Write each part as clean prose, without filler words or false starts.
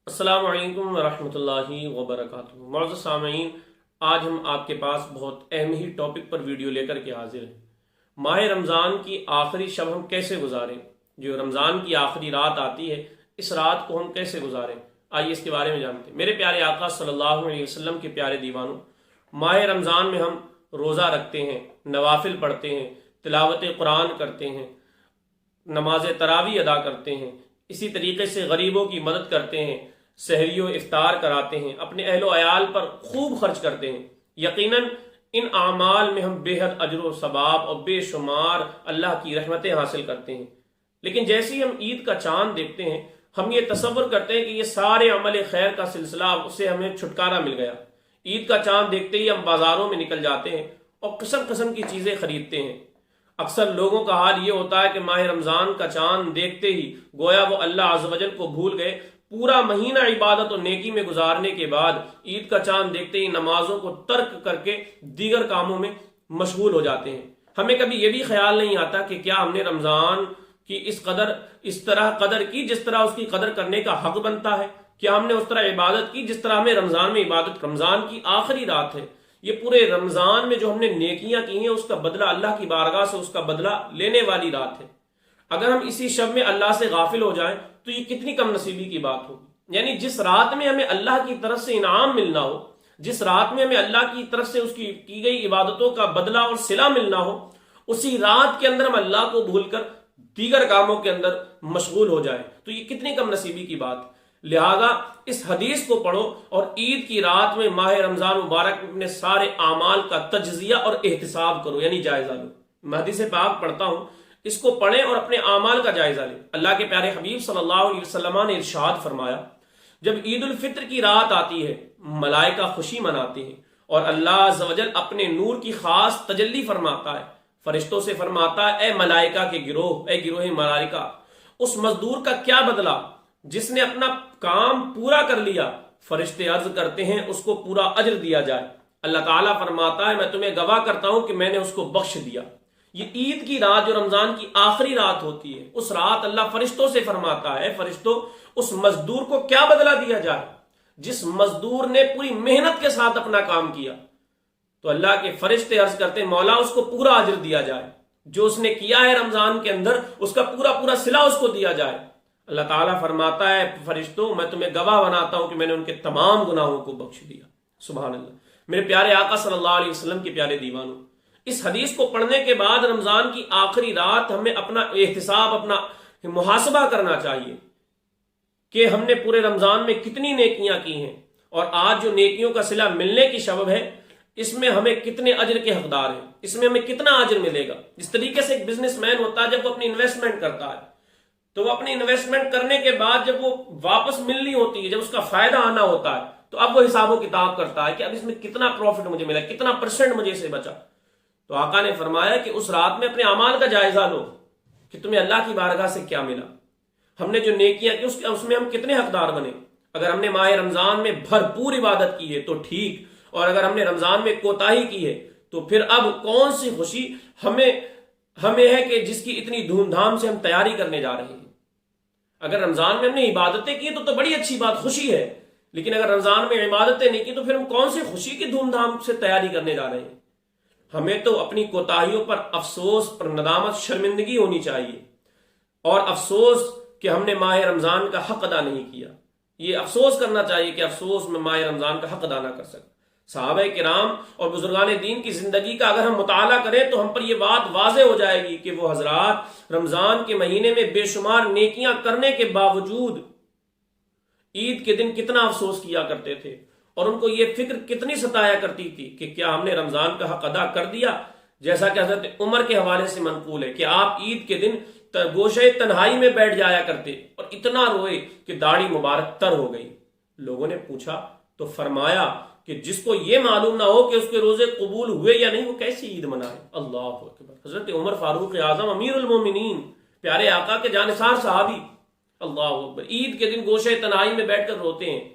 السلام علیکم ورحمۃ اللہ وبرکاتہ۔ معزز سامعین، آج ہم آپ کے پاس بہت اہم ہی ٹاپک پر ویڈیو لے کر کے حاضر ہیں۔ ماہ رمضان کی آخری شب ہم کیسے گزاریں؟ جو رمضان کی آخری رات آتی ہے، اس رات کو ہم کیسے گزاریں؟ آئیے اس کے بارے میں جانتے ہیں۔ میرے پیارے آقا صلی اللہ علیہ وسلم کے پیارے دیوانوں، ماہ رمضان میں ہم روزہ رکھتے ہیں، نوافل پڑھتے ہیں، تلاوت قرآن کرتے ہیں، نماز تراویح ادا کرتے ہیں، اسی طریقے سے غریبوں کی مدد کرتے ہیں، سحری و افطار کراتے ہیں، اپنے اہل و عیال پر خوب خرچ کرتے ہیں۔ یقیناً ان اعمال میں ہم بے حد اجر و ثواب اور بے شمار اللہ کی رحمتیں حاصل کرتے ہیں۔ لیکن جیسے ہی ہم عید کا چاند دیکھتے ہیں، ہم یہ تصور کرتے ہیں کہ یہ سارے عمل خیر کا سلسلہ، اس سے ہمیں چھٹکارا مل گیا۔ عید کا چاند دیکھتے ہی ہم بازاروں میں نکل جاتے ہیں اور قسم قسم کی چیزیں خریدتے ہیں۔ اکثر لوگوں کا حال یہ ہوتا ہے کہ ماہ رمضان کا چاند دیکھتے ہی گویا وہ اللہ عز و جل کو بھول گئے۔ پورا مہینہ عبادت و نیکی میں گزارنے کے بعد عید کا چاند دیکھتے ہی نمازوں کو ترک کر کے دیگر کاموں میں مشغول ہو جاتے ہیں۔ ہمیں کبھی یہ بھی خیال نہیں آتا کہ کیا ہم نے رمضان کی اس طرح قدر کی جس طرح اس کی قدر کرنے کا حق بنتا ہے؟ کیا ہم نے اس طرح عبادت کی جس طرح ہمیں رمضان میں عبادت؟ رمضان کی آخری رات ہے، یہ پورے رمضان میں جو ہم نے نیکیاں کی ہیں اس کا بدلہ اللہ کی بارگاہ سے اس کا بدلہ لینے والی رات ہے۔ اگر ہم اسی شب میں اللہ سے غافل ہو جائیں تو یہ کتنی کم نصیبی کی بات ہوگی۔ یعنی جس رات میں ہمیں اللہ کی طرف سے انعام ملنا ہو، جس رات میں ہمیں اللہ کی طرف سے اس کی گئی عبادتوں کا بدلہ اور صلہ ملنا ہو، اسی رات کے اندر ہم اللہ کو بھول کر دیگر کاموں کے اندر مشغول ہو جائیں تو یہ کتنی کم نصیبی کی بات۔ لہذا اس حدیث کو پڑھو اور عید کی رات میں ماہ رمضان مبارک میں اپنے سارے اعمال کا تجزیہ اور احتساب کرو، یعنی جائزہ لو۔ میں حدیث پاک پڑھتا ہوں، اس کو پڑھیں اور اپنے اعمال کا جائزہ لیں۔ اللہ کے پیارے حبیب صلی اللہ علیہ وسلم نے ارشاد فرمایا، جب عید الفطر کی رات آتی ہے، ملائکہ خوشی مناتے ہیں اور اللہ عز و جل اپنے نور کی خاص تجلی فرماتا ہے۔ فرشتوں سے فرماتا ہے، اے ملائکہ کے گروہ، اے گروہ ملائکہ، اس مزدور کا کیا بدلہ جس نے اپنا کام پورا کر لیا؟ فرشتے عرض کرتے ہیں اس کو پورا اجر دیا جائے۔ اللہ تعالیٰ فرماتا ہے، میں تمہیں گواہ کرتا ہوں کہ میں نے اس کو بخش دیا۔ یہ عید کی رات جو رمضان کی آخری رات ہوتی ہے، اس رات اللہ فرشتوں سے فرماتا ہے، فرشتوں اس مزدور کو کیا بدلہ دیا جائے جس مزدور نے پوری محنت کے ساتھ اپنا کام کیا؟ تو اللہ کے فرشتے عرض کرتے ہیں، مولا اس کو پورا اجر دیا جائے، جو اس نے کیا ہے رمضان کے اندر اس کا پورا صلہ اس کو دیا جائے۔ اللہ تعالیٰ فرماتا ہے، فرشتوں میں تمہیں گواہ بناتا ہوں کہ میں نے ان کے تمام گناہوں کو بخش دیا۔ سبحان اللہ۔ میرے پیارے آقا صلی اللہ علیہ وسلم کے پیارے دیوانوں، اس حدیث کو پڑھنے کے بعد رمضان کی آخری رات ہمیں اپنا احتساب، اپنا محاسبہ کرنا چاہیے کہ ہم نے پورے رمضان میں کتنی نیکیاں کی ہیں، اور آج جو نیکیوں کا صلہ ملنے کی سبب ہے، اس میں ہمیں کتنے اجر کے حقدار ہیں، اس میں ہمیں کتنا اجر ملے گا۔ اس طریقے سے ایک بزنس مین ہوتا ہے، جب وہ اپنی انویسٹمنٹ کرتا ہے تو وہ اپنی انویسٹمنٹ کرنے کے بعد جب وہ واپس ملنی ہوتی ہے، جب اس کا فائدہ آنا ہوتا ہے، تو اب وہ حساب و کتاب کرتا ہے کہ اب اس میں کتنا پروفٹ مجھے ملا، کتنا پرسنٹ مجھے سے بچا۔ تو آقا نے فرمایا کہ اس رات میں اپنے اعمال کا جائزہ لو کہ تمہیں اللہ کی بارگاہ سے کیا ملا، ہم نے جو نیکیاں کی اس میں ہم کتنے حقدار بنے۔ اگر ہم نے ماہ رمضان میں بھرپور عبادت کی ہے تو ٹھیک، اور اگر ہم نے رمضان میں کوتاہی کی ہے تو پھر اب کون سی خوشی ہمیں ہے کہ جس کی اتنی دھوم دھام سے ہم تیاری کرنے جا رہے ہیں۔ اگر رمضان میں ہم نے عبادتیں کی تو بڑی اچھی بات، خوشی ہے، لیکن اگر رمضان میں عبادتیں نہیں کی تو پھر ہم کون سی خوشی کی دھوم دھام سے تیاری کرنے جا رہے ہیں؟ ہمیں تو اپنی کوتاہیوں پر افسوس، پر ندامت، شرمندگی ہونی چاہیے، اور افسوس کہ ہم نے ماہ رمضان کا حق ادا نہیں کیا۔ یہ افسوس کرنا چاہیے کہ افسوس میں ماہ رمضان کا حق ادا نہ کر سکا۔ صحابہ کرام اور بزرگان دین کی زندگی کا اگر ہم مطالعہ کریں تو ہم پر یہ بات واضح ہو جائے گی کہ وہ حضرات رمضان کے مہینے میں بے شمار نیکیاں کرنے کے باوجود عید کے دن کتنا افسوس کیا کرتے تھے، اور ان کو یہ فکر کتنی ستایا کرتی تھی کہ کیا ہم نے رمضان کا حق ادا کر دیا۔ جیسا کہ حضرت عمر کے حوالے سے منقول ہے کہ آپ عید کے دن گوشے تنہائی میں بیٹھ جایا کرتے اور اتنا روئے کہ داڑھی مبارک تر ہو گئی۔ لوگوں نے پوچھا تو فرمایا کہ جس کو یہ معلوم نہ ہو کہ اس کے روزے قبول ہوئے یا نہیں، وہ کیسی عید منائے؟ اللہ اکبر۔ حضرت عمر فاروق اعظم امیر المومنین، پیارے آقا کے جانثار صحابی، اللہ اکبر، عید کے دن گوشے تنہائی میں بیٹھ کر روتے ہیں۔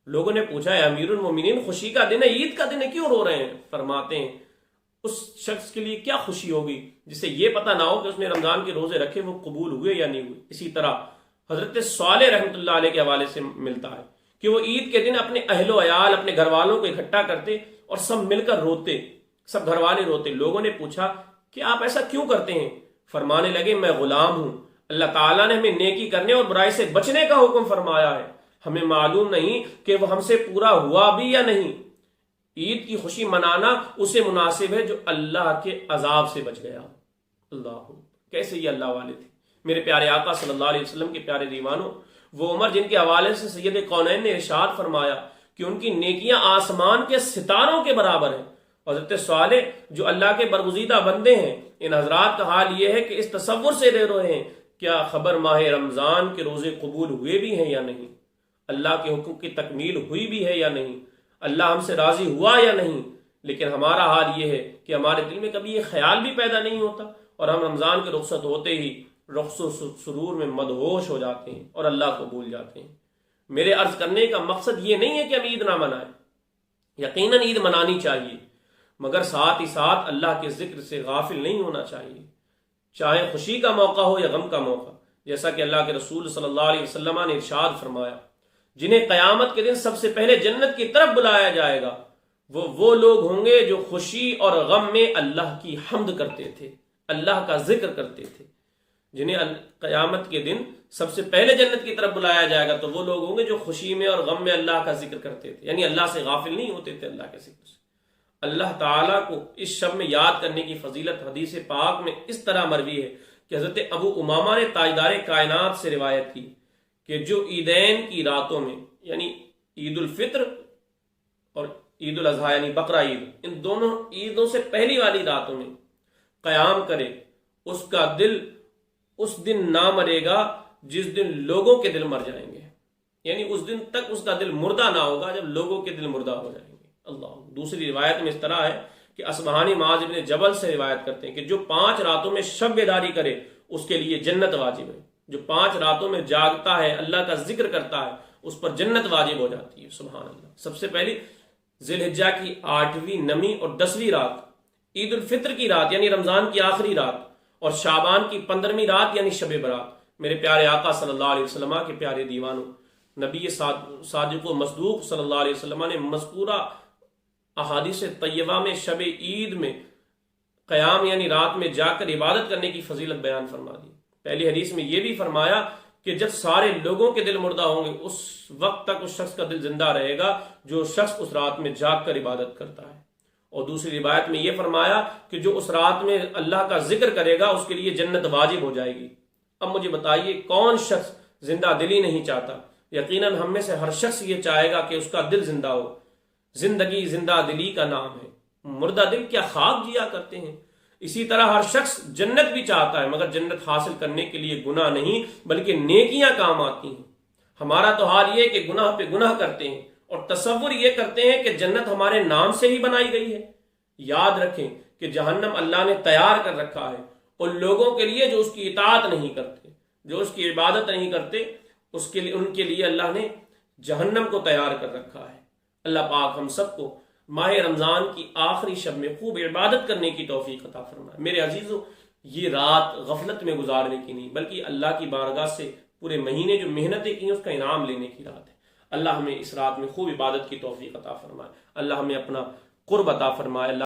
لوگوں نے پوچھا، ہے امیر المومنین، خوشی کا دن ہے، عید کا دن ہے، کیوں رو رہے ہیں؟ فرماتے ہیں اس شخص کے لیے کیا خوشی ہوگی جسے یہ پتہ نہ ہو کہ اس نے رمضان کے روزے رکھے وہ قبول ہوئے یا نہیں ہوئے۔ اسی طرح حضرت صالح رحمۃ اللہ علیہ کے حوالے سے ملتا ہے کہ وہ عید کے دن اپنے اہل و عیال، اپنے گھر والوں کو اکٹھا کرتے اور سب مل کر روتے، سب گھر والے روتے۔ لوگوں نے پوچھا کہ آپ ایسا کیوں کرتے ہیں؟ فرمانے لگے میں غلام ہوں، اللہ تعالیٰ نے ہمیں نیکی کرنے اور برائی سے بچنے کا حکم فرمایا ہے، ہمیں معلوم نہیں کہ وہ ہم سے پورا ہوا بھی یا نہیں۔ عید کی خوشی منانا اسے مناسب ہے جو اللہ کے عذاب سے بچ گیا۔ اللہ، کیسے یہ اللہ والے تھے میرے پیارے آقا صلی اللہ علیہ وسلم کے پیارے دیوانوں، وہ عمر جن کے حوالے سے سید کونین نے ارشاد فرمایا کہ ان کی نیکیاں آسمان کے ستاروں کے برابر ہیں۔ حضرت صالح جو اللہ کے برگزیدہ بندے ہیں، ان حضرات کا حال یہ ہے کہ اس تصور سے رہ رہے ہیں کیا خبر ماہ رمضان کے روزے قبول ہوئے بھی ہیں یا نہیں، اللہ کے حکم کی تکمیل ہوئی بھی ہے یا نہیں، اللہ ہم سے راضی ہوا یا نہیں۔ لیکن ہمارا حال یہ ہے کہ ہمارے دل میں کبھی یہ خیال بھی پیدا نہیں ہوتا، اور ہم رمضان کے رخصت ہوتے ہی رخص و سرور میں مدہوش ہو جاتے ہیں اور اللہ کو بھول جاتے ہیں۔ میرے عرض کرنے کا مقصد یہ نہیں ہے کہ ہم عید نہ منائیں، یقیناً عید منانی چاہیے، مگر ساتھ ہی ساتھ اللہ کے ذکر سے غافل نہیں ہونا چاہیے، چاہے خوشی کا موقع ہو یا غم کا موقع۔ جیسا کہ اللہ کے رسول صلی اللہ علیہ وسلم نے ارشاد فرمایا، جنہیں قیامت کے دن سب سے پہلے جنت کی طرف بلایا جائے گا وہ لوگ ہوں گے جو خوشی اور غم میں اللہ کی حمد کرتے تھے، اللہ کا ذکر کرتے تھے۔ جنہیں قیامت کے دن سب سے پہلے جنت کی طرف بلایا جائے گا تو وہ لوگ ہوں گے جو خوشی میں اور غم میں اللہ کا ذکر کرتے تھے، یعنی اللہ سے غافل نہیں ہوتے تھے، اللہ کے ذکر سے۔ اللہ تعالیٰ کو اس شب میں یاد کرنے کی فضیلت حدیث پاک میں اس طرح مروی ہے کہ حضرت ابو امامہ نے تاجدار کائنات سے روایت کی کہ جو عیدین کی راتوں میں، یعنی عید الفطر اور عید الاضحیٰ یعنی بقرہ عید، ان دونوں عیدوں سے پہلی والی راتوں میں قیام کرے، اس کا دل اس دن نہ مرے گا جس دن لوگوں کے دل مر جائیں گے، یعنی اس دن تک اس کا دل مردہ نہ ہوگا جب لوگوں کے دل مردہ ہو جائیں گے۔ اللہ، دوسری روایت میں اس طرح ہے کہ اصبہانی معاذ بن جبل سے روایت کرتے ہیں کہ جو 5 راتوں میں شب بیداری کرے اس کے لیے جنت واجب ہے، جو 5 راتوں میں جاگتا ہے اللہ کا ذکر کرتا ہے اس پر جنت واجب ہو جاتی ہے۔ سبحان اللہ۔ سب سے پہلی ذی الحجہ کی 8ویں، 9ویں اور 10ویں رات، عید الفطر کی رات یعنی رمضان کی آخری رات، اور شعبان کی 15ویں رات یعنی شب برات۔ میرے پیارے آقا صلی اللہ علیہ وسلم کے پیارے دیوانوں، نبی صادق و مصدوق صلی اللہ علیہ وسلم نے مذکورہ احادیث طیبہ میں شب عید میں قیام یعنی رات میں جا کر عبادت کرنے کی فضیلت بیان فرما دی۔ پہلی حدیث میں یہ بھی فرمایا کہ جب سارے لوگوں کے دل مردہ ہوں گے اس وقت تک اس شخص کا دل زندہ رہے گا جو شخص اس رات میں جاگ کر عبادت کرتا ہے۔ اور دوسری روایت میں یہ فرمایا کہ جو اس رات میں اللہ کا ذکر کرے گا اس کے لیے جنت واجب ہو جائے گی۔ اب مجھے بتائیے کون شخص زندہ دلی نہیں چاہتا؟ یقیناً ہم میں سے ہر شخص یہ چاہے گا کہ اس کا دل زندہ ہو۔ زندگی زندہ دلی کا نام ہے، مردہ دل کیا خواب جیا کرتے ہیں۔ اسی طرح ہر شخص جنت بھی چاہتا ہے، مگر جنت حاصل کرنے کے لیے گناہ نہیں بلکہ نیکیاں کام آتی ہیں۔ ہمارا تو حال یہ کہ گناہ پہ گناہ کرتے ہیں اور تصور یہ کرتے ہیں کہ جنت ہمارے نام سے ہی بنائی گئی ہے۔ یاد رکھیں کہ جہنم اللہ نے تیار کر رکھا ہے ان لوگوں کے لیے جو اس کی اطاعت نہیں کرتے، جو اس کی عبادت نہیں کرتے، ان کے لیے اللہ نے جہنم کو تیار کر رکھا ہے۔ اللہ پاک ہم سب کو ماہ رمضان کی آخری شب میں خوب عبادت کرنے کی توفیق عطا فرمائے۔ میرے عزیزوں، یہ رات غفلت میں گزارنے کی نہیں بلکہ اللہ کی بارگاہ سے پورے مہینے جو محنتیں کی اس کا انعام لینے کی رات ہے۔ اللہ ہمیں اس رات میں خوب عبادت کی توفیق عطا فرمائے، اللہ ہمیں اپنا قرب عطا فرمائے۔ اللہ